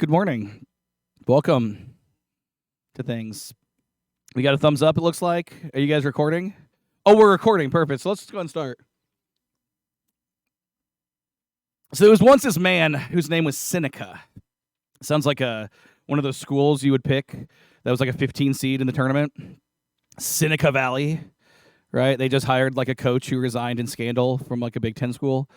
Good morning. Welcome to things. We got a thumbs up, it looks like. Are you guys recording? Oh, we're recording. Perfect. So let's just go and start. So there was once this man whose name was Seneca. Sounds like one of those schools you would pick that was like a 15 seed in the tournament. Seneca Valley, right? They just hired like a coach who resigned in scandal from like a Big Ten school.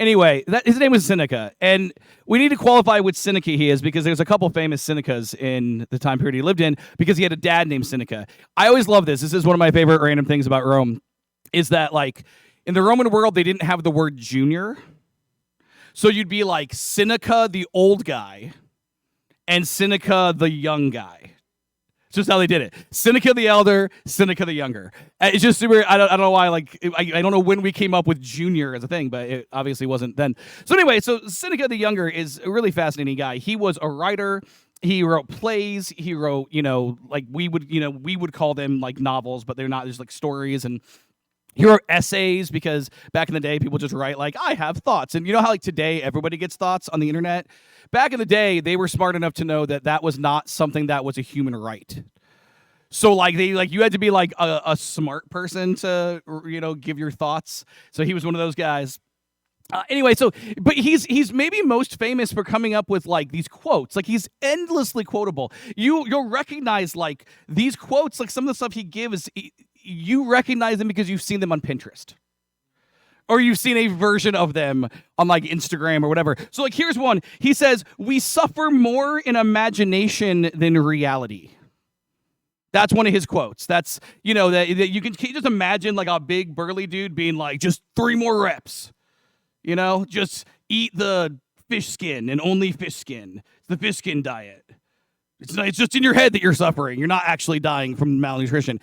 Anyway, his name was Seneca, and we need to qualify which Seneca he is because there's a couple famous Senecas in the time period he lived in because he had a dad named Seneca. I always love this. This is one of my favorite random things about Rome, is that like in the Roman world, they didn't have the word junior. So you'd be like Seneca the old guy and Seneca the young guy. It's just how they did it. Seneca the elder, Seneca the younger. It's just super. I don't know why. Like I don't know when we came up with junior as a thing, but it obviously wasn't then. So anyway, so Seneca the younger is a really fascinating guy. He was a writer. He wrote plays. He wrote, like we would call them like novels, but they're not. There's like stories, and he wrote essays because back in the day, people just write like, I have thoughts. And you know how like today everybody gets thoughts on the internet? Back in the day, they were smart enough to know that that was not something that was a human right. So like you had to be like a smart person to, give your thoughts. So he was one of those guys. Anyway, but he's maybe most famous for coming up with like these quotes. Like he's endlessly quotable. You'll recognize like these quotes, like some of the stuff he gives, you recognize them because you've seen them on Pinterest. Or you've seen a version of them on like Instagram or whatever. So like here's one. He says, "We suffer more in imagination than reality." That's one of his quotes. That's, that you can just imagine like a big burly dude being like, just 3 more reps. Just eat the fish skin and only fish skin. It's the fish skin diet. It's just in your head that you're suffering. You're not actually dying from malnutrition.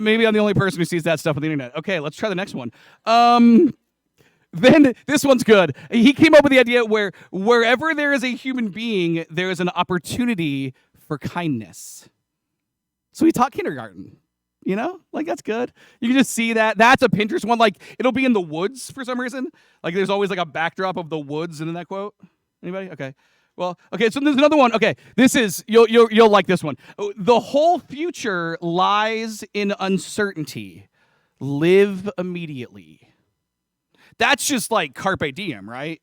Maybe I'm the only person who sees that stuff on the internet. Okay, let's try the next one. Then this one's good. He came up with the idea where wherever there is a human being, there is an opportunity for kindness. So he taught kindergarten. Like that's good. You can just see that. That's a Pinterest one. Like it'll be in the woods for some reason. Like there's always like a backdrop of the woods in that quote. Anybody? Okay. Well, okay, so there's another one. Okay, this is, you'll like this one. The whole future lies in uncertainty. Live immediately. That's just like carpe diem, right?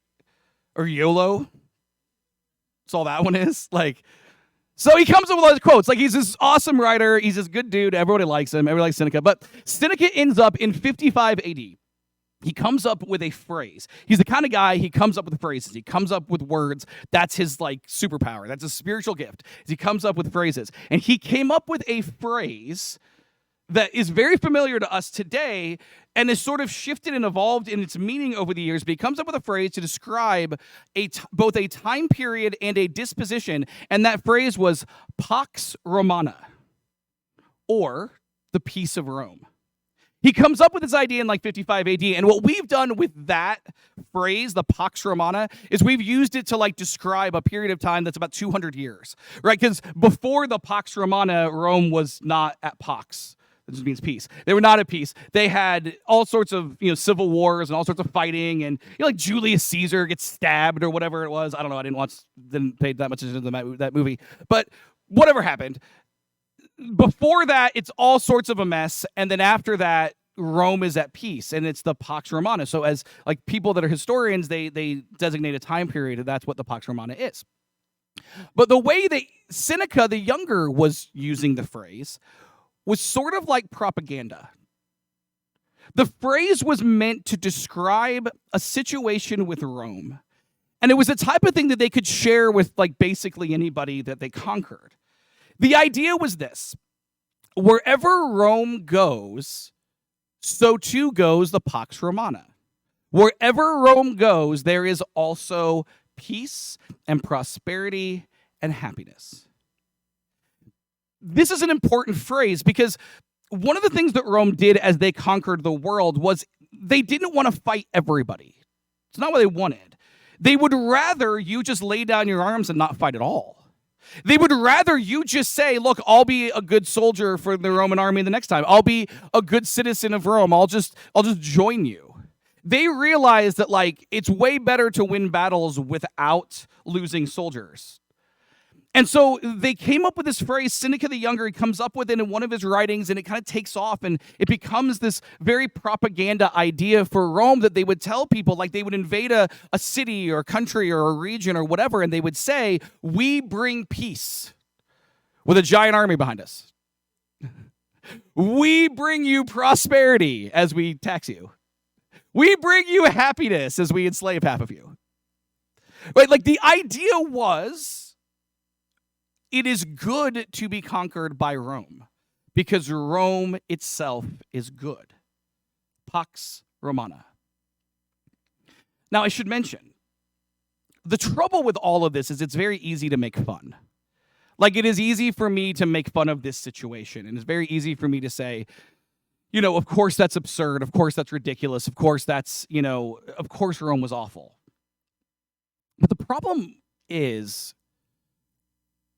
Or YOLO. That's all that one is. Like, so he comes up with all his quotes. Like he's this awesome writer. He's this good dude. Everybody likes him. Everybody likes Seneca. But Seneca ends up in 55 AD. He comes up with a phrase. He's the kind of guy, he comes up with phrases. He comes up with words. That's his like superpower. That's a spiritual gift. He comes up with phrases. And he came up with a phrase that is very familiar to us today and has sort of shifted and evolved in its meaning over the years. But he comes up with a phrase to describe both a time period and a disposition. And that phrase was Pax Romana, or the peace of Rome. He comes up with this idea in like 55 AD, and what we've done with that phrase, the Pax Romana, is we've used it to like describe a period of time that's about 200 years, right? Because before the Pax Romana, Rome was not at Pax. That just means peace. They were not at peace. They had all sorts of civil wars and all sorts of fighting, and like Julius Caesar gets stabbed or whatever it was. I don't know. I didn't pay that much attention to that movie, but whatever happened. Before that, it's all sorts of a mess, and then after that, Rome is at peace, and it's the Pax Romana. So as like people that are historians, they designate a time period, and that's what the Pax Romana is. But the way that Seneca the younger was using the phrase was sort of like propaganda. The phrase was meant to describe a situation with Rome, and it was a type of thing that they could share with like basically anybody that they conquered. The idea was this: wherever Rome goes, so too goes the Pax Romana. Wherever Rome goes, there is also peace and prosperity and happiness. This is an important phrase because one of the things that Rome did as they conquered the world was they didn't want to fight everybody. It's not what they wanted. They would rather you just lay down your arms and not fight at all. They would rather you just say, look, I'll be a good soldier for the Roman army the next time. I'll be a good citizen of Rome. I'll just join you. They realize that like it's way better to win battles without losing soldiers. And so they came up with this phrase, Seneca the Younger. He comes up with it in one of his writings, and it kind of takes off, and it becomes this very propaganda idea for Rome that they would tell people, like they would invade a city or a country or a region or whatever, and they would say, "We bring peace," with a giant army behind us. "We bring you prosperity as we tax you. We bring you happiness as we enslave half of you." Right? Like the idea was, it is good to be conquered by Rome because Rome itself is good. Pax Romana. Now, I should mention, the trouble with all of this is it's very easy to make fun. Like, it is easy for me to make fun of this situation, and it's very easy for me to say, of course that's absurd, of course that's ridiculous, of course that's, of course Rome was awful. But the problem is,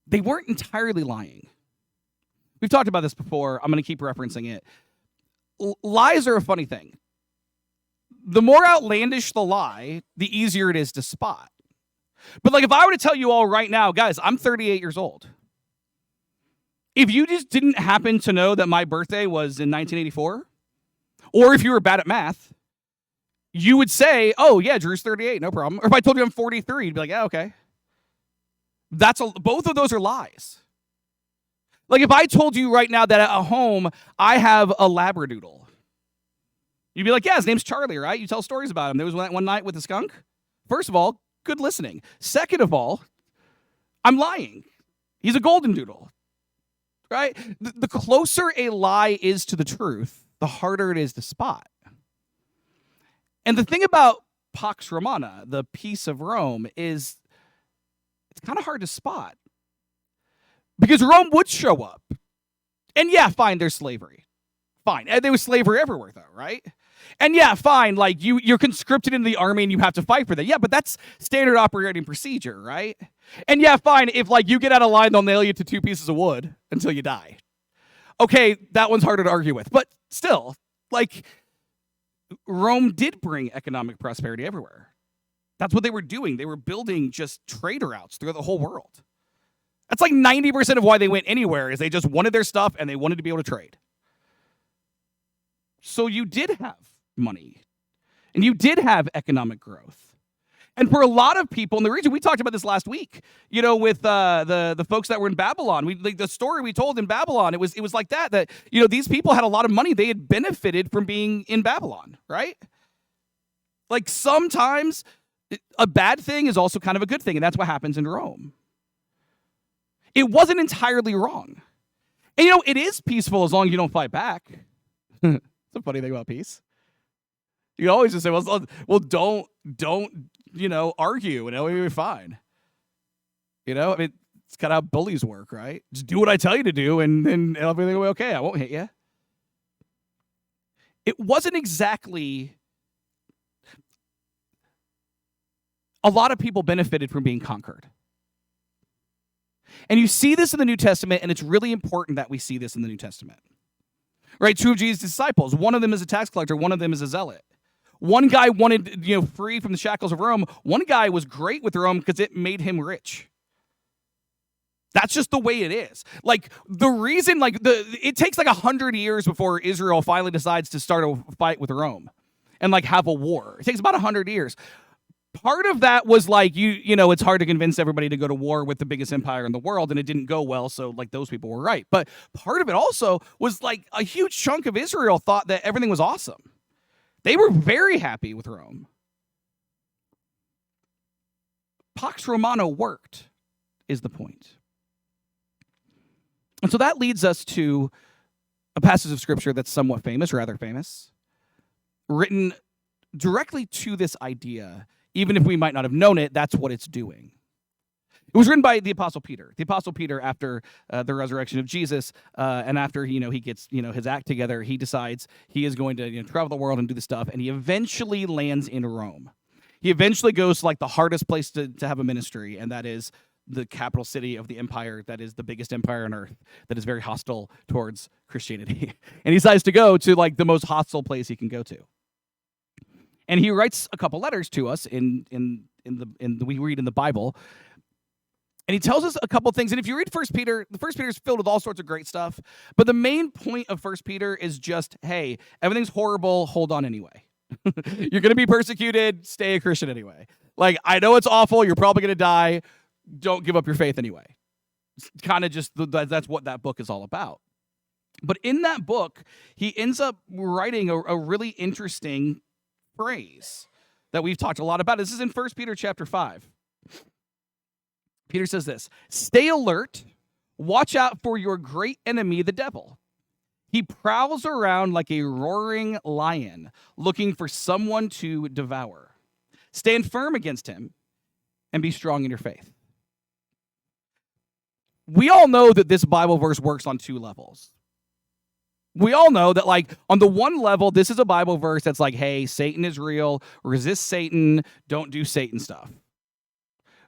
they weren't entirely lying. We've talked about this before. I'm going to keep referencing it. Lies are a funny thing. The more outlandish the lie, the easier it is to spot. But like if I were to tell you all right now, guys, I'm 38 years old. If you just didn't happen to know that my birthday was in 1984, or if you were bad at math, you would say, "Oh yeah, Drew's 38, no problem." Or if I told you I'm 43, you'd be like, "Yeah, okay." Both of those are lies. Like if I told you right now that at home I have a Labradoodle, you'd be like, "Yeah, his name's Charlie, right? You tell stories about him. There was one night with the skunk." First of all, good listening. Second of all, I'm lying. He's a golden doodle, right? The closer a lie is to the truth, the harder it is to spot. And the thing about Pax Romana, the peace of Rome, is it's kind of hard to spot. Because Rome would show up. And yeah, fine, there's slavery. Fine. And there was slavery everywhere, though, right? And yeah, fine, like you're conscripted into the army and you have to fight for that. Yeah, but that's standard operating procedure, right? And yeah, fine, if like you get out of line, they'll nail you to 2 pieces of wood until you die. Okay, that one's harder to argue with. But still, like, Rome did bring economic prosperity everywhere. That's what they were doing. They were building just trade routes throughout the whole world. That's like 90% of why they went anywhere, is they just wanted their stuff and they wanted to be able to trade. So you did have money and you did have economic growth. And for a lot of people in the region, we talked about this last week, with the folks that were in Babylon. The story we told in Babylon, it was like that these people had a lot of money. They had benefited from being in Babylon, right? Like sometimes a bad thing is also kind of a good thing, and that's what happens in Rome. It wasn't entirely wrong. And it is peaceful as long as you don't fight back. It's a funny thing about peace. You always just say, well, don't argue, and it'll be fine. I mean, it's kind of how bullies work, right? Just do what I tell you to do, and everything will be okay. I won't hit you. It wasn't exactly. A lot of people benefited from being conquered. And you see this in the New Testament, and it's really important that we see this in the New Testament. Right? 2 of Jesus' disciples. One of them is a tax collector. One of them is a zealot. One guy wanted, free from the shackles of Rome. One guy was great with Rome because it made him rich. That's just the way it is. Like, the reason, it takes 100 years before Israel finally decides to start a fight with Rome and, have a war. It takes about 100 years. Part of that was it's hard to convince everybody to go to war with the biggest empire in the world, and it didn't go well, so those people were right. But part of it also was a huge chunk of Israel thought that everything was awesome. They were very happy with Rome. Pax Romana worked, is the point. And so that leads us to a passage of scripture that's somewhat famous, rather famous, written directly to this idea. Even if we might not have known it, that's what it's doing. It was written by the Apostle Peter. The Apostle Peter, after the resurrection of Jesus, and after he gets his act together, he decides he is going to travel the world and do this stuff, and he eventually lands in Rome. He eventually goes to the hardest place to have a ministry, and that is the capital city of the empire that is the biggest empire on earth, that is very hostile towards Christianity. And he decides to go to the most hostile place he can go to. And he writes a couple letters to us we read in the Bible. And he tells us a couple things. And if you read First Peter, the First Peter is filled with all sorts of great stuff. But the main point of First Peter is just, hey, everything's horrible. Hold on anyway. You're going to be persecuted. Stay a Christian anyway. Like, I know it's awful. You're probably going to die. Don't give up your faith anyway. It's kind of just, that's what that book is all about. But in that book, he ends up writing a really interesting phrase that we've talked a lot about. This is in 1 Peter chapter 5. Peter says this, stay alert, watch out for your great enemy, the devil. He prowls around like a roaring lion, looking for someone to devour. Stand firm against him and be strong in your faith. We all know that this Bible verse works on two levels. We all know that, like, on the one level, this is a Bible verse that's like, hey, Satan is real, resist Satan, don't do Satan stuff.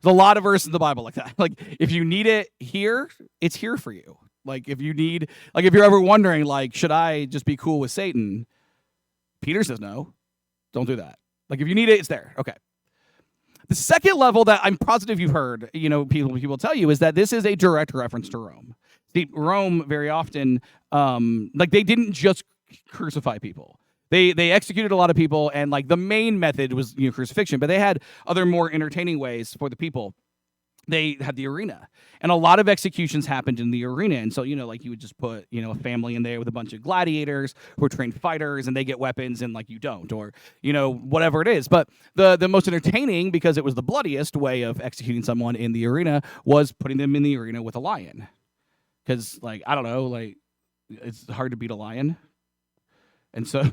There's a lot of verses in the Bible like that. Like, if you need it here, it's here for you. Like, if you need, like, if you're ever wondering, like, should I just be cool with Satan? Peter says, no, don't do that. Like, if you need it, it's there. Okay. The second level that I'm positive you've heard, people tell you, is that this is a direct reference to Rome. See, Rome very often, they didn't just crucify people. They executed a lot of people, and like the main method was crucifixion, but they had other more entertaining ways for the people. They had the arena, and a lot of executions happened in the arena. And so, like you would just put, a family in there with a bunch of gladiators who are trained fighters, and they get weapons, and like you don't, or whatever it is. But the most entertaining, because it was the bloodiest way of executing someone in the arena, was putting them in the arena with a lion. Because, like, I don't know, like, it's hard to beat a lion. And so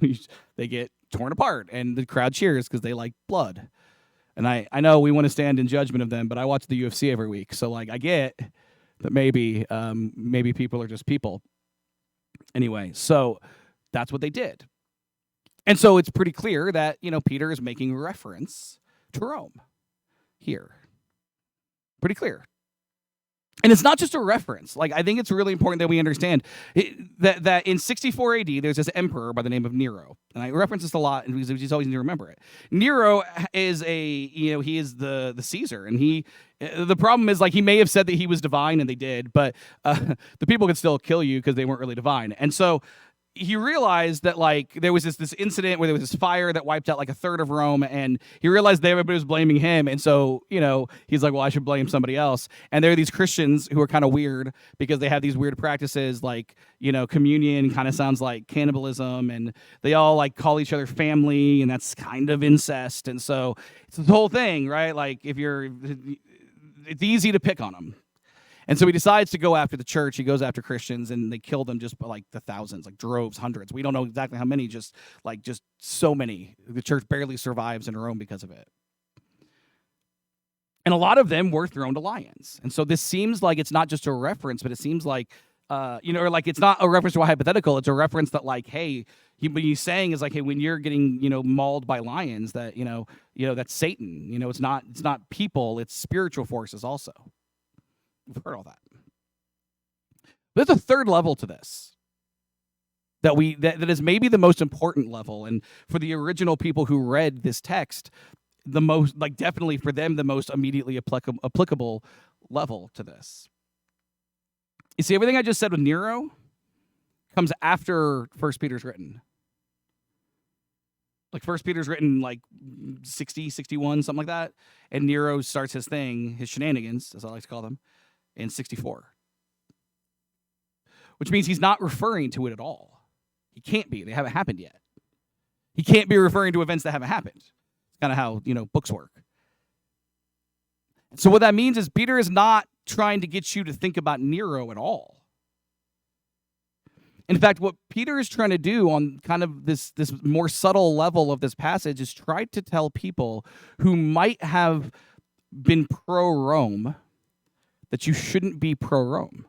they get torn apart, and the crowd cheers because they like blood. And I know we want to stand in judgment of them, but I watch the UFC every week. So, like, I get that maybe people are just people. Anyway, so that's what they did. And so it's pretty clear that, Peter is making reference to Rome here. Pretty clear. And it's not just a reference. Like, I think it's really important that we understand that in 64 AD, there's this emperor by the name of Nero. And I reference this a lot because you always need to remember it. Nero is he is the Caesar. And the problem is, like, he may have said that he was divine, and they did, but the people could still kill you because they weren't really divine. And so he realized that, like, there was this incident where there was this fire that wiped out like a third of Rome, and he realized that everybody was blaming him. And so, he's like, well, I should blame somebody else. And there are these Christians who are kind of weird because they have these weird practices, like, communion kind of sounds like cannibalism, and they all like call each other family, and that's kind of incest. And so it's the whole thing, right? Like, it's easy to pick on them. And so he decides to go after the church. He goes after Christians, and they kill them just by like the thousands, like droves, hundreds. We don't know exactly how many, just so many. The church barely survives in Rome because of it. And a lot of them were thrown to lions. And so this seems like it's not just a reference, but it seems like, or like it's not a reference to a hypothetical. It's a reference that, like, hey, what he's saying is like, hey, when you're getting, mauled by lions, that, that's Satan. It's not people, it's spiritual forces also. We've heard all that. There's a third level to this that is maybe the most important level, and for the original people who read this text, the most, like, definitely for them, the most immediately applicable level to this. You see, everything I just said with Nero comes after 1 Peter's written. Like, 1 Peter's written like 60, 61, something like that, and Nero starts his thing, his shenanigans, as I like to call them, in 64. Which means he's not referring to it at all. He can't be. They haven't happened yet. He can't be referring to events that haven't happened. It's kind of how, books work. So what that means is Peter is not trying to get you to think about Nero at all. In fact, what Peter is trying to do on kind of this more subtle level of this passage is try to tell people who might have been pro-Rome that you shouldn't be pro-Rome.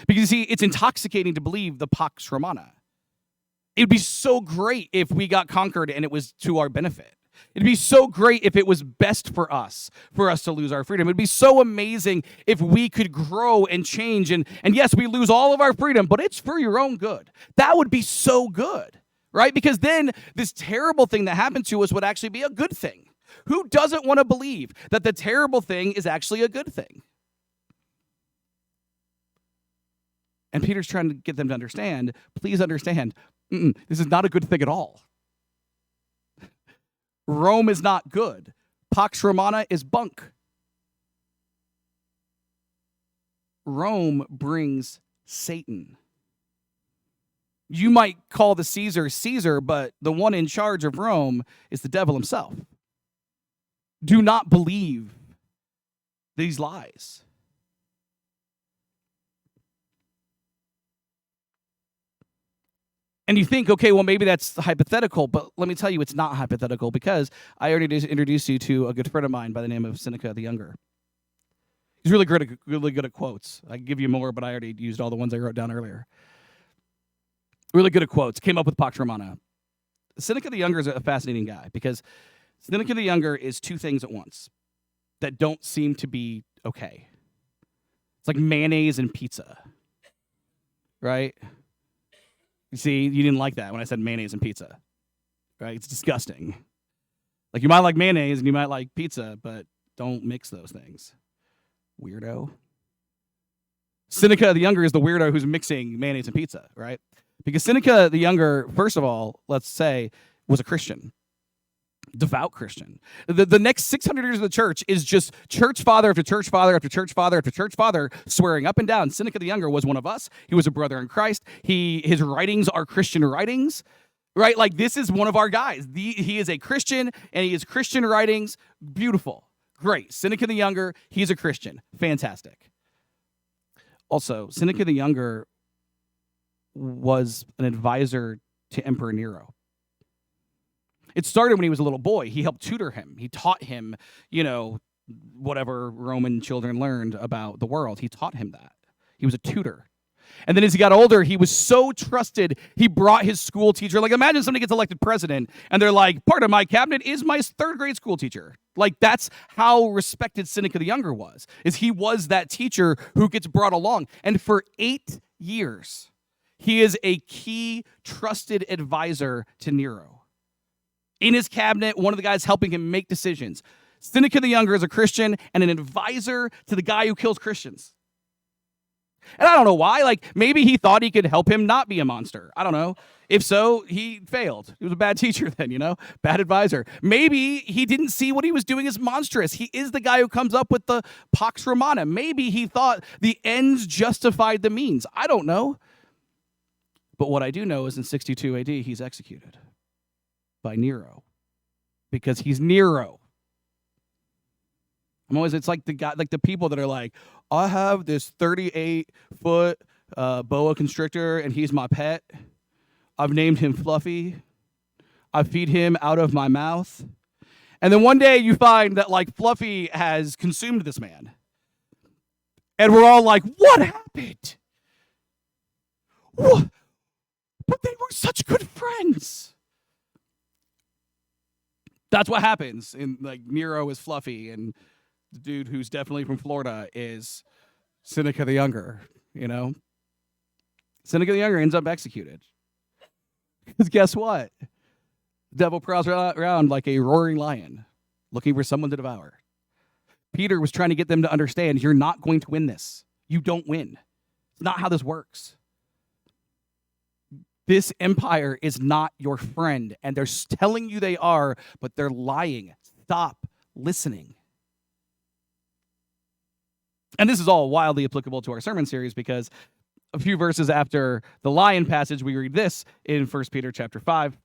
Because, you see, it's intoxicating to believe the Pax Romana. It would be so great if we got conquered and it was to our benefit. It'd be so great if it was best for us to lose our freedom. It'd be so amazing if we could grow and change. And yes, we lose all of our freedom, but it's for your own good. That would be so good, right? Because then this terrible thing that happened to us would actually be a good thing. Who doesn't want to believe that the terrible thing is actually a good thing? And Peter's trying to get them to understand, please understand, this is not a good thing at all. Rome is not good. Pax Romana is bunk. Rome brings Satan. You might call the Caesar Caesar, but the one in charge of Rome is the devil himself. Do not believe these lies. And you think, okay, well, maybe that's hypothetical, but let me tell you, it's not hypothetical, because I already introduced you to a good friend of mine by the name of Seneca the Younger. He's really good at quotes. I can give you more, but I already used all the ones I wrote down earlier. Really good at quotes. Came up with Pax Romana. Seneca the Younger is a fascinating guy, because Seneca the Younger is two things at once that don't seem to be okay. It's like mayonnaise and pizza, right? You see, you didn't like that when I said mayonnaise and pizza, right? It's disgusting. Like, you might like mayonnaise and you might like pizza, but don't mix those things. Weirdo. Seneca the Younger is the weirdo who's mixing mayonnaise and pizza, right? Because Seneca the Younger, first of all, let's say, was a Christian. Devout Christian. The next 600 years of the church is just church father after church father after church father after church father swearing up and down Seneca the Younger was one of us. He was a brother in Christ. His writings are Christian writings, right? Like, this is one of our guys. He is a Christian, and he has Christian writings. Beautiful. Great. Seneca the Younger, he's a Christian. Fantastic. Also, Seneca the Younger was an advisor to Emperor Nero. It started when he was a little boy. He helped tutor him. He taught him, whatever Roman children learned about the world. He taught him that. He was a tutor. And then as he got older, he was so trusted, he brought his school teacher. Like, imagine somebody gets elected president, and they're like, part of my cabinet is my third grade school teacher. Like, that's how respected Seneca the Younger was, is he was that teacher who gets brought along. And for 8 years, he is a key, trusted advisor to Nero. In his cabinet, one of the guys helping him make decisions. Seneca the Younger is a Christian and an advisor to the guy who kills Christians. And I don't know why. Like, maybe he thought he could help him not be a monster. I don't know. If so, he failed. He was a bad teacher then, bad advisor. Maybe he didn't see what he was doing as monstrous. He is the guy who comes up with the Pax Romana. Maybe he thought the ends justified the means. I don't know. But what I do know is in 62 AD, he's executed by Nero, because he's Nero. It's like the guy, like the people that are like, I have this 38-foot boa constrictor, and he's my pet. I've named him Fluffy. I feed him out of my mouth. And then one day you find that, like, Fluffy has consumed this man. And we're all like, what happened? What? But they were such good friends. That's what happens. And, like, Nero is Fluffy, and the dude who's definitely from Florida is Seneca the Younger, Seneca the Younger ends up executed. Because guess what? The devil prowls around like a roaring lion, looking for someone to devour. Peter was trying to get them to understand, you're not going to win this. You don't win. It's not how this works. This empire is not your friend, and they're telling you they are, but they're lying. Stop listening. And this is all wildly applicable to our sermon series, because a few verses after the lion passage, we read this in 1 Peter chapter 5.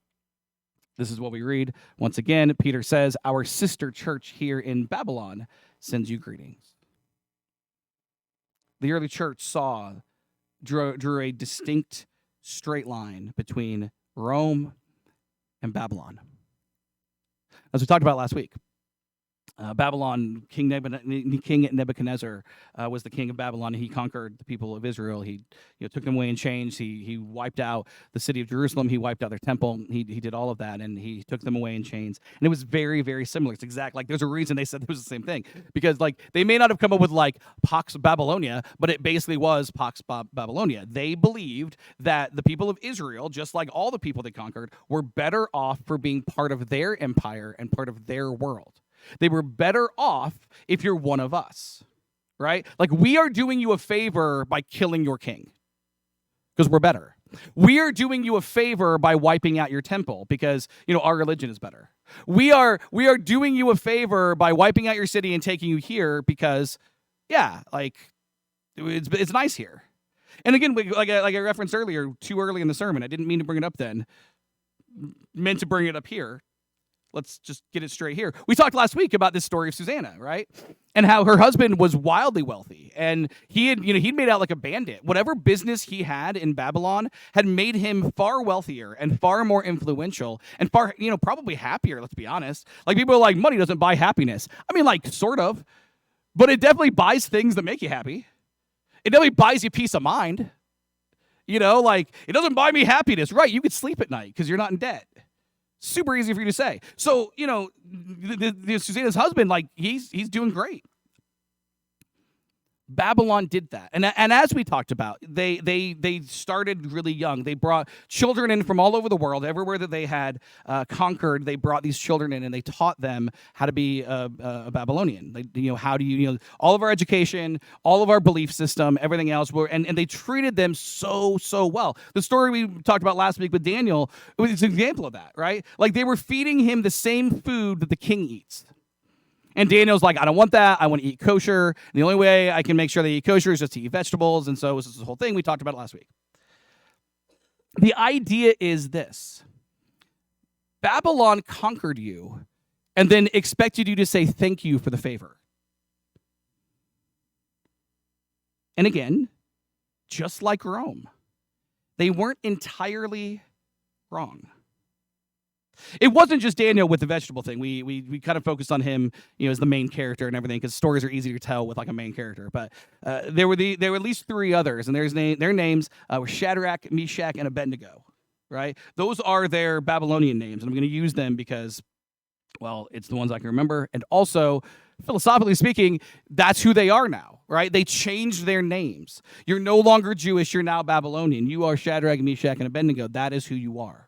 This is what we read. Once again, Peter says, our sister church here in Babylon sends you greetings. The early church drew a distinct straight line between Rome and Babylon. As we talked about last week, Babylon, King Nebuchadnezzar was the king of Babylon. He conquered the people of Israel. He took them away in chains. He wiped out the city of Jerusalem. He wiped out their temple. He did all of that, and he took them away in chains. And it was very, very similar. It's exact. Like, there's a reason they said it was the same thing, because like they may not have come up with like Pax Babylonia, but it basically was Pax Babylonia. They believed that the people of Israel, just like all the people they conquered, were better off for being part of their empire and part of their world. They were better off if you're one of us, right? Like, we are doing you a favor by killing your king because we're better. We are doing you a favor by wiping out your temple because, our religion is better. We are doing you a favor by wiping out your city and taking you here because, like, it's nice here. And again, like I referenced earlier, too early in the sermon, I didn't mean to bring it up then. Meant to bring it up here. Let's just get it straight here. We talked last week about this story of Susanna, right? And how her husband was wildly wealthy. And he'd made out like a bandit. Whatever business he had in Babylon had made him far wealthier and far more influential and far, probably happier, let's be honest. Like, people are like, money doesn't buy happiness. I mean, like, sort of. But it definitely buys things that make you happy. It definitely buys you peace of mind. Like, it doesn't buy me happiness. Right, you could sleep at night because you're not in debt. Super easy for you to say. So, Susanna's husband, like, he's doing great. Babylon did that. And as we talked about, they started really young. They brought children in from all over the world. Everywhere that they had conquered, they brought these children in and they taught them how to be a Babylonian. How do you, all of our education, all of our belief system, everything else, and they treated them so well. The story we talked about last week with Daniel was an example of that, right? Like, they were feeding him the same food that the king eats. And Daniel's like, I don't want that. I want to eat kosher. And the only way I can make sure they eat kosher is just to eat vegetables. And so it was this whole thing we talked about last week. The idea is this. Babylon conquered you and then expected you to say thank you for the favor. And again, just like Rome, they weren't entirely wrong. It wasn't just Daniel with the vegetable thing. We kind of focused on him, as the main character and everything, because stories are easy to tell with like a main character. But there were at least three others, and their names were Shadrach, Meshach, and Abednego. Right? Those are their Babylonian names, and I'm going to use them because, well, it's the ones I can remember, and also, philosophically speaking, that's who they are now. Right? They changed their names. You're no longer Jewish. You're now Babylonian. You are Shadrach, Meshach, and Abednego. That is who you are.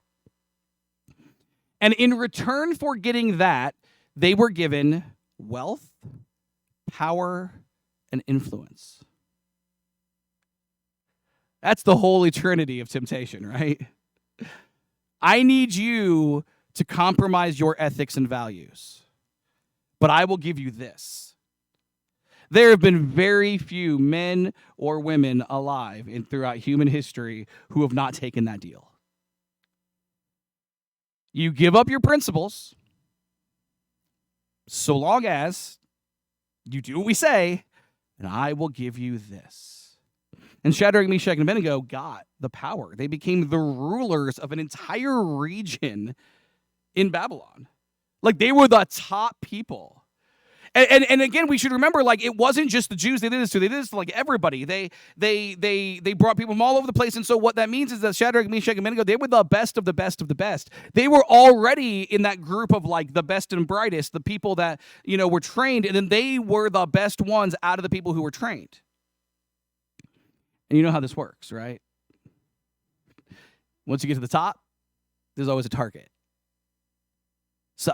And in return for getting that, they were given wealth, power, and influence. That's the holy trinity of temptation, right? I need you to compromise your ethics and values, but I will give you this. There have been very few men or women alive throughout human history who have not taken that deal. You give up your principles so long as you do what we say, and I will give you this. And Shadrach, Meshach, and Abednego got the power. They became the rulers of an entire region in Babylon. Like, they were the top people. And again, we should remember, like, it wasn't just the Jews they did this to. They did this to, like, everybody. They brought people from all over the place. And so what that means is that Shadrach, Meshach, and Abednego, they were the best of the best of the best. They were already in that group of, like, the best and brightest, the people that, were trained. And then they were the best ones out of the people who were trained. And you know how this works, right? Once you get to the top, there's always a target. So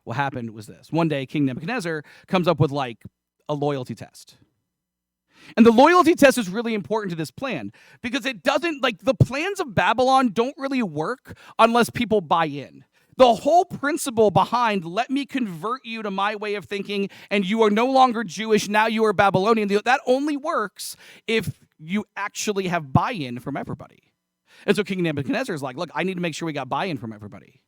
what happened was this. One day, King Nebuchadnezzar comes up with, like, a loyalty test. And the loyalty test is really important to this plan because it doesn't, like, the plans of Babylon don't really work unless people buy in. The whole principle behind, let me convert you to my way of thinking, and you are no longer Jewish, now you are Babylonian, that only works if you actually have buy-in from everybody. And so King Nebuchadnezzar is like, look, I need to make sure we got buy-in from everybody.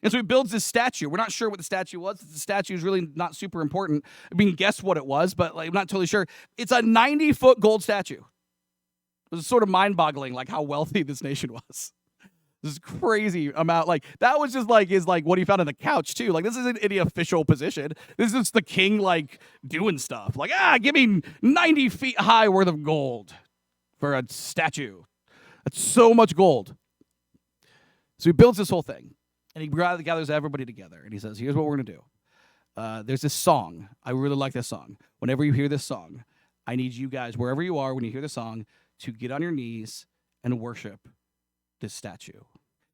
And so he builds this statue. We're not sure what the statue was. The statue is really not super important. We can guess what it was, but, like, I'm not totally sure. It's a 90-foot gold statue. It was sort of mind-boggling, like, how wealthy this nation was. This is crazy amount. Like, that was just like is like what he found on the couch too. Like, this isn't any official position. This is the king like doing stuff. Like, give me 90 feet high worth of gold for a statue. That's so much gold. So he builds this whole thing, and he gathers everybody together, and he says, here's what we're going to do. There's this song. I really like this song. Whenever you hear this song, I need you guys, wherever you are, when you hear the song, to get on your knees and worship this statue.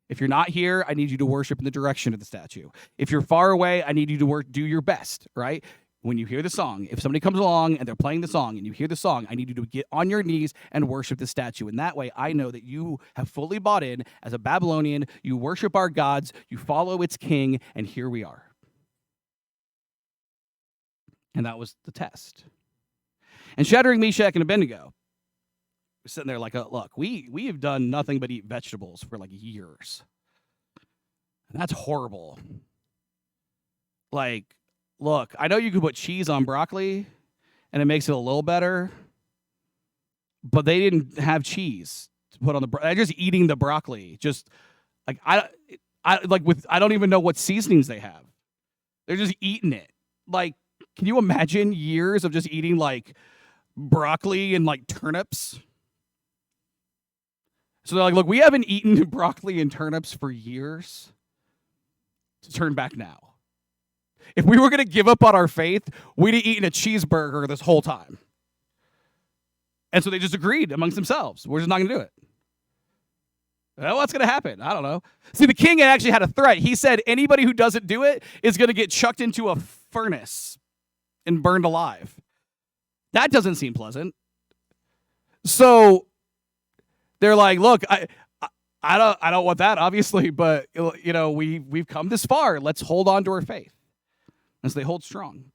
If you're not here, I need you to worship in the direction of the statue. If you're far away, I need you to do your best, right? When you hear the song, if somebody comes along and they're playing the song and you hear the song, I need you to get on your knees and worship the statue. And that way, I know that you have fully bought in as a Babylonian. You worship our gods, you follow its king, and here we are. And that was the test. And Shadrach, Meshach, and Abednego were sitting there like, look, we have done nothing but eat vegetables for like years. And that's horrible. Like, look, I know you could put cheese on broccoli and it makes it a little better, but they didn't have cheese to put on the they're just eating the broccoli. Just like I don't even know what seasonings they have. They're just eating it. Like, can you imagine years of just eating like broccoli and like turnips? So they're like, look, we haven't eaten broccoli and turnips for years. To turn back now. If we were going to give up on our faith, we'd have eaten a cheeseburger this whole time. And so they just agreed amongst themselves. We're just not going to do it. Well, what's going to happen? I don't know. See, the king actually had a threat. He said anybody who doesn't do it is going to get chucked into a furnace and burned alive. That doesn't seem pleasant. So they're like, look, I don't want that, obviously, but you know, we've come this far. Let's hold on to our faith. And so they hold strong.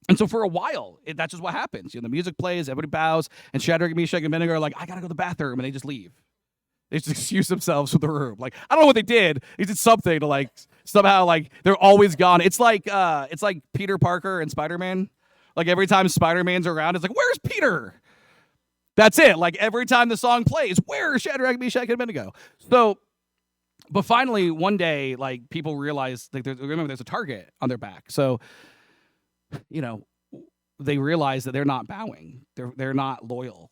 And so for a while, that's just what happens. You know, the music plays, everybody bows, and Shadrach, Meshach, and Abednego are like, I gotta go to the bathroom, and they just leave. They just excuse themselves from the room. Like, I don't know what they did. They did something to like somehow like they're always gone. It's like Peter Parker and Spider-Man. Like every time Spider-Man's around, it's like, where's Peter? That's it. Like every time the song plays, where are Shadrach, Meshach, and Abednego? So, but finally, one day, like people realize, like remember, there's a target on their back. So, you know, they realize that they're not bowing. They're not loyal.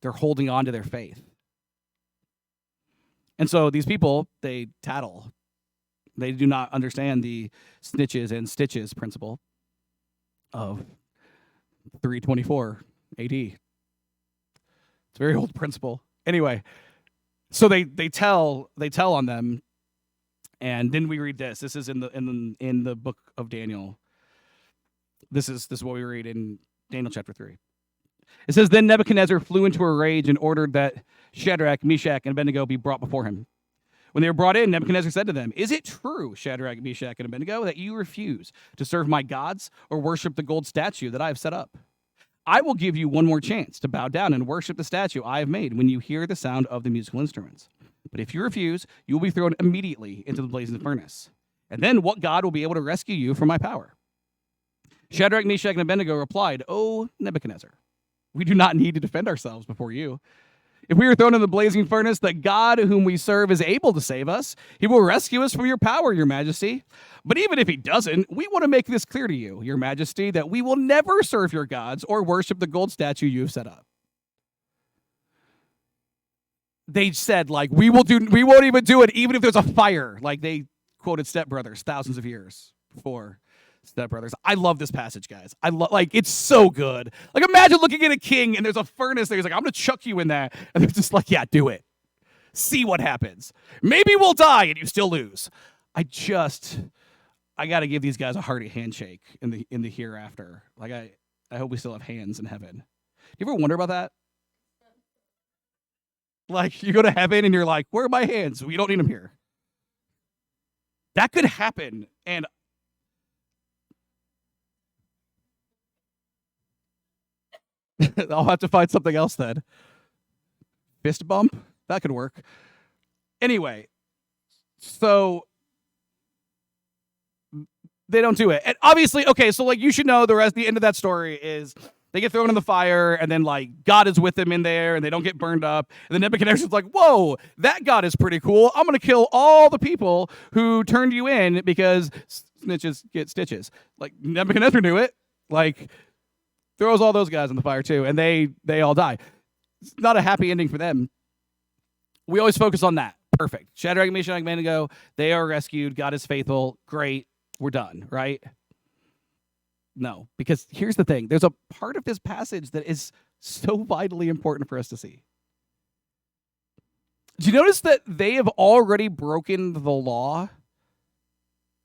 They're holding on to their faith. And so these people, they tattle. They do not understand the snitches and stitches principle of 324 AD. It's a very old principle. Anyway, so they tell on them, and then we read this. This is in the book of Daniel. This is what we read in Daniel chapter 3. It says, then Nebuchadnezzar flew into a rage and ordered that Shadrach, Meshach, and Abednego be brought before him. When they were brought in, Nebuchadnezzar said to them, is it true, Shadrach, Meshach, and Abednego, that you refuse to serve my gods or worship the gold statue that I have set up? I will give you one more chance to bow down and worship the statue I have made when you hear the sound of the musical instruments. But if you refuse, you will be thrown immediately into the blazing furnace. And then what God will be able to rescue you from my power? Shadrach, Meshach, and Abednego replied, O Nebuchadnezzar, we do not need to defend ourselves before you. If we are thrown in the blazing furnace, the God whom we serve is able to save us. He will rescue us from your power, your majesty. But even if he doesn't, we want to make this clear to you, your majesty, that we will never serve your gods or worship the gold statue you have set up. They said, like, we won't even do it, even if there's a fire. Like they quoted Step Brothers thousands of years before Step Brothers. I love this passage, guys. It's so good. Like, imagine looking at a king and there's a furnace there. He's like, I'm going to chuck you in that. And they're just like, yeah, do it. See what happens. Maybe we'll die and you still lose. I got to give these guys a hearty handshake in the hereafter. Like, I hope we still have hands in heaven. You ever wonder about that? Like, you go to heaven and you're like, where are my hands? We don't need them here. That could happen. And I'll have to find something else then. Fist bump? That could work. Anyway, so they don't do it. And obviously, okay, so like you should know the end of that story is They get thrown in the fire, and then like God is with them in there, and they don't get burned up. And then Nebuchadnezzar's like, whoa, that God is pretty cool. I'm going to kill all the people who turned you in because snitches get stitches. Like Nebuchadnezzar knew it. Like throws all those guys in the fire too, and they all die. It's not a happy ending for them. We always focus on that. Perfect. Shadrach, Meshach, and Abednego, they are rescued. God is faithful. Great. We're done, right? No, because here's the thing. There's a part of this passage that is so vitally important for us to see. Do you notice that they have already broken the law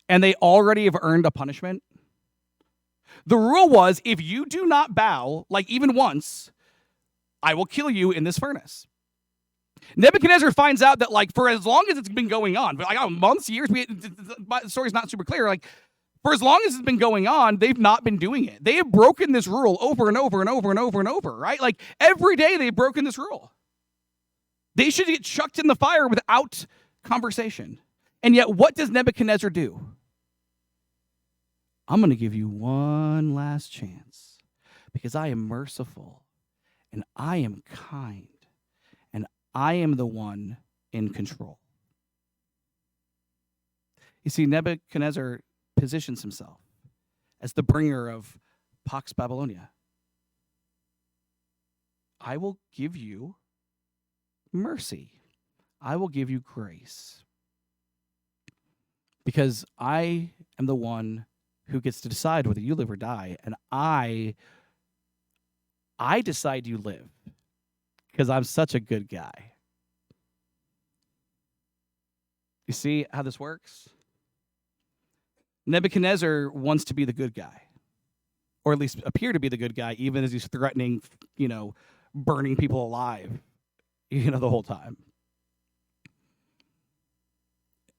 and they already have earned a punishment? The rule was, if you do not bow, like even once, I will kill you in this furnace. Nebuchadnezzar finds out that, like, for as long as it's been going on, like months, years, the story's not super clear. Like, for as long as it's been going on, they've not been doing it. They have broken this rule over and over and over and over and over, right? Like, every day they've broken this rule. They should get chucked in the fire without conversation. And yet, what does Nebuchadnezzar do? I'm going to give you one last chance because I am merciful and I am kind and I am the one in control. You see, Nebuchadnezzar positions himself as the bringer of Pax Babylonia. I will give you mercy. I will give you grace. Because I am the one who gets to decide whether you live or die. And I decide you live because I'm such a good guy. You see how this works? Nebuchadnezzar wants to be the good guy, or at least appear to be the good guy, even as he's threatening, burning people alive, the whole time.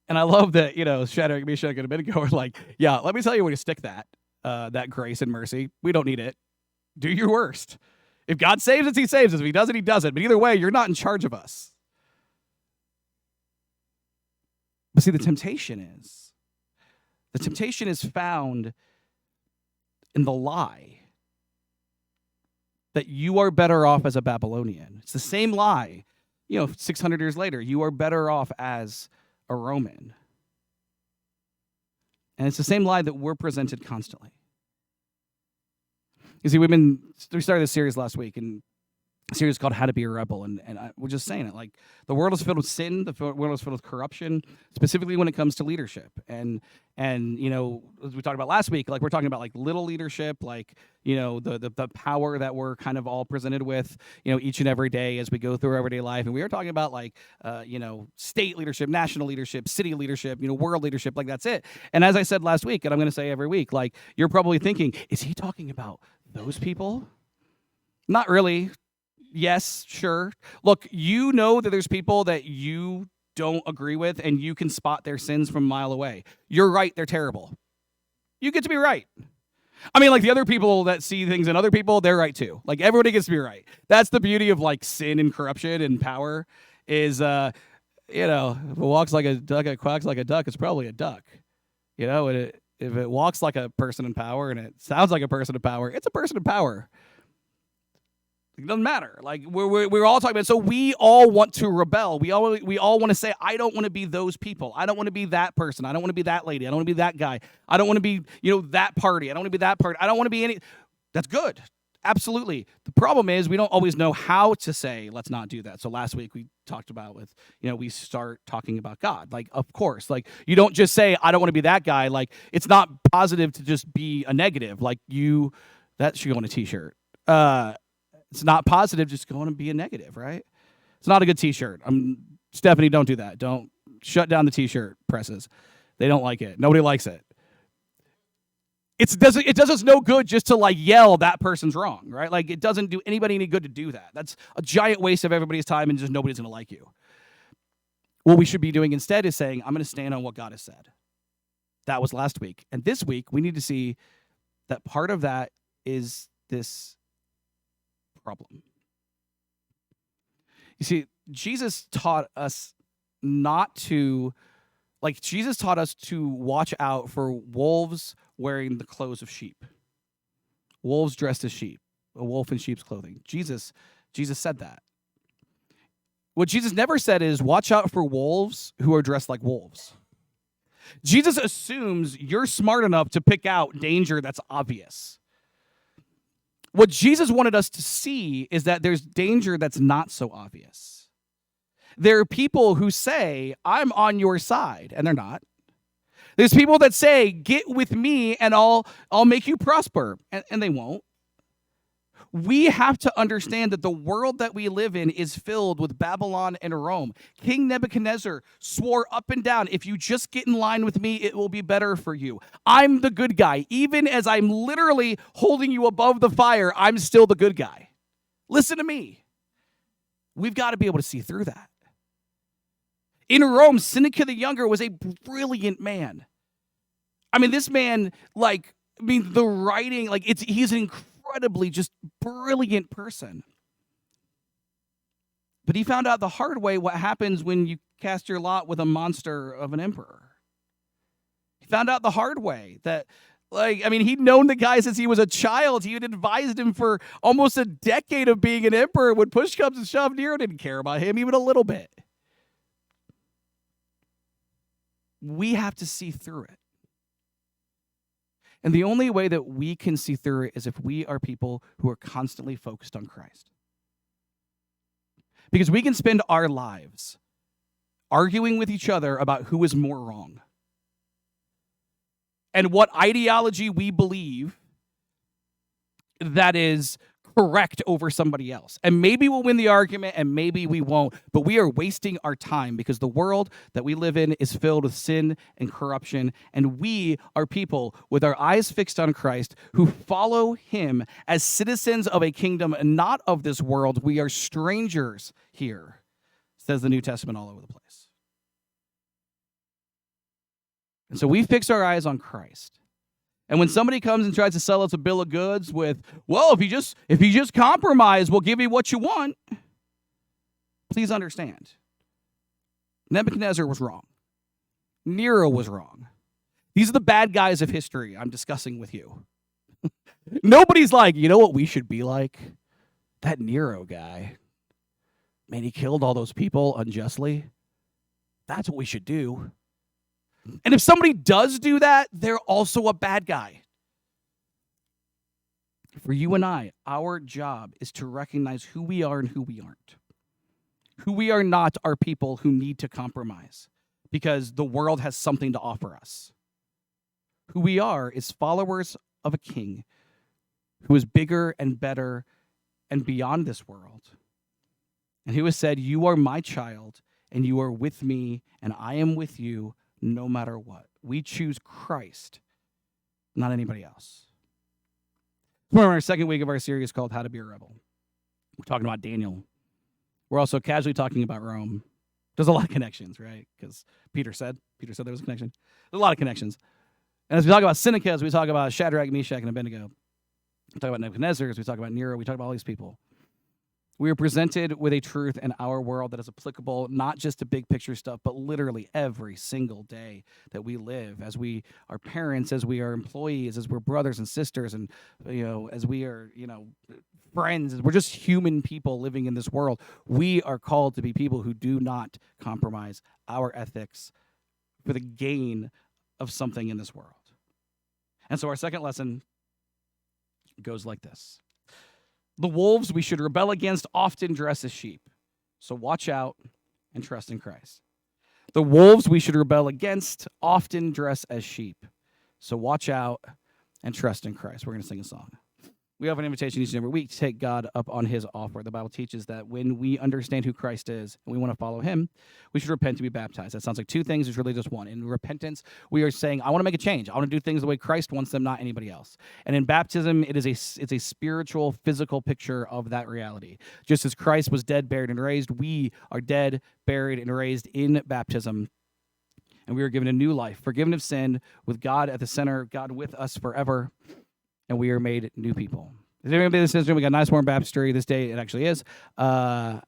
And I love that, Shadrach, Meshach, and Abednego are like, yeah, let me tell you where to stick that grace and mercy. We don't need it. Do your worst. If God saves us, he saves us. If he doesn't, he doesn't. But either way, you're not in charge of us. But see, the temptation is found in the lie that you are better off as a Babylonian. It's the same lie, 600 years later. You are better off as a Roman. And it's the same lie that we're presented constantly. You see, we started this series last week, and a series called How to Be a Rebel, and we're just saying it, like, the world is filled with sin, the world is filled with corruption, specifically when it comes to leadership. And as we talked about last week, like, we're talking about, like, little leadership, like, the power that we're kind of all presented with, each and every day as we go through our everyday life. And we are talking about, like, state leadership, national leadership, city leadership, world leadership, like, that's it. And as I said last week, and I'm going to say every week, like, you're probably thinking, is he talking about those people? Not really. Yes, sure. Look, that there's people that you don't agree with, and you can spot their sins from a mile away. You're right, they're terrible. You get to be right. I mean, like, the other people that see things in other people, they're right too. Like, everybody gets to be right. That's the beauty of, like, sin and corruption and power is, if it walks like a duck, it quacks like a duck, it's probably a duck. If it walks like a person in power and it sounds like a person in power, it's a person in power. It doesn't matter. Like, we're all talking about. So we all want to rebel. We all want to say, I don't want to be those people. I don't want to be that person. I don't want to be that lady. I don't want to be that guy. I don't want to be that party. I don't want to be that party. I don't want to be any. That's good. Absolutely. The problem is we don't always know how to say, let's not do that. So last week we talked about we start talking about God. Like, of course, like, you don't just say, I don't want to be that guy. Like, it's not positive to just be a negative. Like, that should go on a t-shirt. It's not positive just going to be a negative, right? It's not a good t-shirt. Stephanie, don't do that. Don't shut down the t-shirt presses. They don't like it. Nobody likes it. It does us no good just to, like, yell that person's wrong, right? Like, it doesn't do anybody any good to do that. That's a giant waste of everybody's time, and just nobody's going to like you. What we should be doing instead is saying, I'm going to stand on what God has said. That was last week. And this week, we need to see that part of that is this problem. You see, Jesus taught us to watch out for wolves wearing the clothes of sheep. Wolves dressed as sheep. a wolf in sheep's clothing. Jesus said that. What Jesus never said is, watch out for wolves who are dressed like wolves. Jesus assumes you're smart enough to pick out danger that's obvious. What Jesus wanted us to see is that there's danger that's not so obvious. There are people who say, I'm on your side, and they're not. There's people that say, get with me and I'll make you prosper, and they won't. We have to understand that the world that we live in is filled with Babylon and Rome. King Nebuchadnezzar swore up and down, if you just get in line with me, it will be better for you. I'm the good guy. Even as I'm literally holding you above the fire, I'm still the good guy. Listen to me. We've got to be able to see through that. In Rome, Seneca the Younger was a brilliant man. I mean, this man, the writing, he's an incredibly just brilliant person. But he found out the hard way what happens when you cast your lot with a monster of an emperor. He found out the hard way that, he'd known the guy since he was a child. He had advised him for almost a decade of being an emperor. When push comes to shove, Nero didn't care about him even a little bit. We have to see through it. And the only way that we can see through it is if we are people who are constantly focused on Christ. Because we can spend our lives arguing with each other about who is more wrong and what ideology we believe that is correct over somebody else. And maybe we'll win the argument and maybe we won't, but we are wasting our time because the world that we live in is filled with sin and corruption, and we are people with our eyes fixed on Christ who follow him as citizens of a kingdom not of this world. We are strangers here, says the New Testament all over the place. And so we fix our eyes on Christ. And when somebody comes and tries to sell us a bill of goods with, well, if you just compromise, we'll give you what you want. Please understand. Nebuchadnezzar was wrong. Nero was wrong. These are the bad guys of history I'm discussing with you. Nobody's like, you know what we should be like? That Nero guy. Man, he killed all those people unjustly. That's what we should do. And if somebody does do that, they're also a bad guy. For you and I, our job is to recognize who we are and who we aren't. Who we are not are people who need to compromise because the world has something to offer us. Who we are is followers of a king who is bigger and better and beyond this world. And who has said, you are my child and you are with me and I am with you no matter what. We choose Christ, not anybody else. We're in our second week of our series called How to Be a Rebel. We're talking about Daniel. We're also casually talking about Rome. There's a lot of connections, right? Because Peter said there was a connection. There's a lot of connections. And as we talk about Seneca, as we talk about Shadrach, Meshach, and Abednego, we talk about Nebuchadnezzar, as we talk about Nero, we talk about all these people. We are presented with a truth in our world that is applicable not just to big picture stuff, but literally every single day that we live, as we are parents, as we are employees, as we're brothers and sisters, and as we are friends. We're just human people living in this world. We are called to be people who do not compromise our ethics for the gain of something in this world. And so our second lesson goes like this. The wolves we should rebel against often dress as sheep. So watch out and trust in Christ. The wolves we should rebel against often dress as sheep. So watch out and trust in Christ. We're going to sing a song. We have an invitation each and every week to take God up on his offer. The Bible teaches that when we understand who Christ is and we want to follow him, we should repent to be baptized. That sounds like two things. It's really just one. In repentance, we are saying, I want to make a change. I want to do things the way Christ wants them, not anybody else. And in baptism, it's a spiritual, physical picture of that reality. Just as Christ was dead, buried, and raised, we are dead, buried, and raised in baptism. And we are given a new life, forgiven of sin, with God at the center, God with us forever. And we are made new people. Is there anybody that says we got a nice warm baptistry this day? It actually is. Let's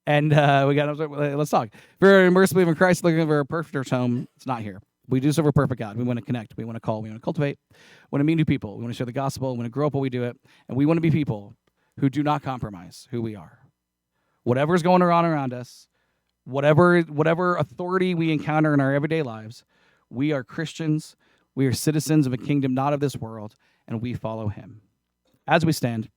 talk. If we're immersed in Christ, looking for a perfect home, it's not here. We do so for a perfect God. We want to connect. We want to call. We want to cultivate. We want to meet new people. We want to share the gospel. We want to grow up while we do it. And we want to be people who do not compromise who we are. Whatever's going on around us, whatever authority we encounter in our everyday lives, we are Christians, we are citizens of a kingdom not of this world, and we follow him. As we stand,